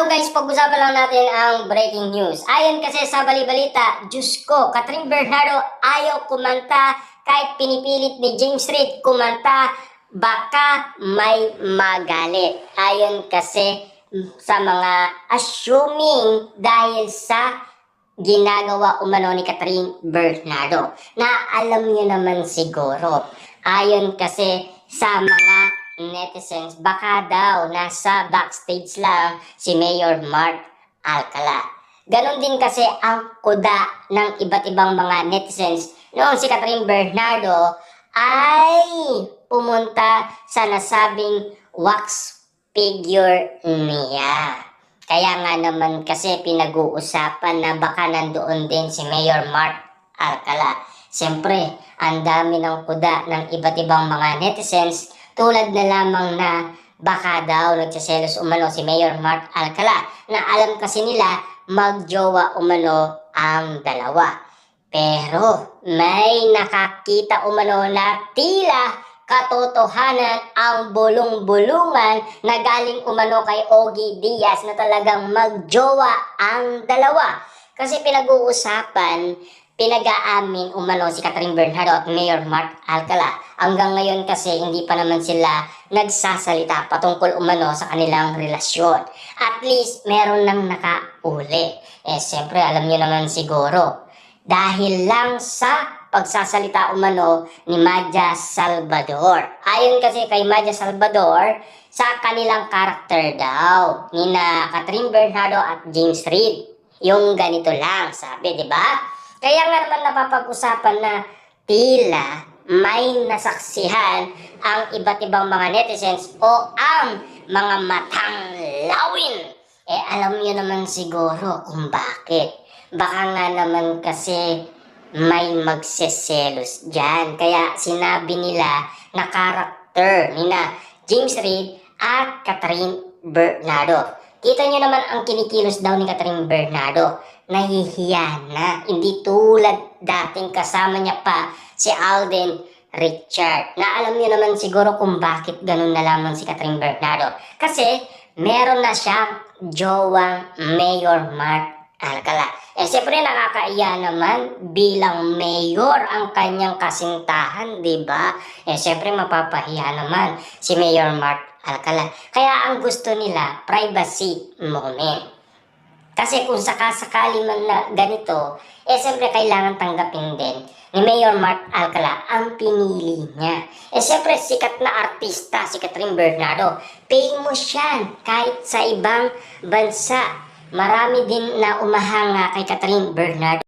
guys, pag-usapan lang natin ang breaking news. Ayon kasi sa bali-balita, Diyos ko, Catherine Bernardo ayaw kumanta kahit pinipilit ni James Reid kumanta, baka may magalit. Ayon kasi sa mga assuming dahil sa ginagawa umano ni Catherine Bernardo na alam niyo naman siguro. Ayon kasi sa mga netizens, baka daw nasa backstage lang si Mayor Mark Alcala. Ganon din kasi ang kuda ng iba't ibang mga netizens noong si Catherine Bernardo ay pumunta sa nasabing wax figure niya. Kaya nga naman kasi pinag-uusapan na baka nandoon din si Mayor Mark Alcala. Siyempre, ang dami ng kuda ng iba't ibang mga netizens tulad na lamang na baka daw nagsiselos umano si Mayor Mark Alcala na alam kasi nila magjowa umano ang dalawa. Pero may nakakita umano na tila katotohanan ang bulong-bulungan na galing umano kay Ogie Diaz na talagang magjowa ang dalawa. Kasi pinag-uusapan, pinag-aamin umano si Catherine Bernardo at Mayor Mark Alcala. Hanggang ngayon kasi hindi pa naman sila nagsasalita patungkol umano sa kanilang relasyon. At least meron nang nakauli. Siyempre alam niyo naman siguro, dahil lang sa pagsasalita umano ni Madja Salvador. Ayon kasi kay Madja Salvador, sa kanilang karakter daw ni na Catherine Bernardo at James Reid. Yung ganito lang, sabi, di ba? Kaya nga naman napapag-usapan na tila may nasaksihan ang iba't ibang mga netizens o ang mga matang lawin. Alam niyo naman siguro kung bakit. Baka nga naman kasi may magseselos dyan. Kaya sinabi nila na karakter ni na James Reid at Catherine Bernardo. Kita nyo naman ang kinikilos daw ni Catherine Bernardo. Nahihiya na. Hindi tulad dating kasama niya pa si Alden Richard. Na alam niyo naman siguro kung bakit ganun na lamang si Catherine Bernardo. Kasi meron na siyang jowang Mayor Mark Alcala. Siyempre nakakaiya naman bilang mayor ang kanyang kasintahan, di ba? Siyempre mapapahiya naman si Mayor Mark Alcala. Kaya ang gusto nila, privacy moment. Kasi kung sakasakali man na ganito, siyempre kailangan tanggapin din ni Mayor Mark Alcala ang pinili niya. Siyempre sikat na artista si Catherine Bernardo. Famous yan kahit sa ibang bansa. Marami din na umahanga kay Catherine Bernardo.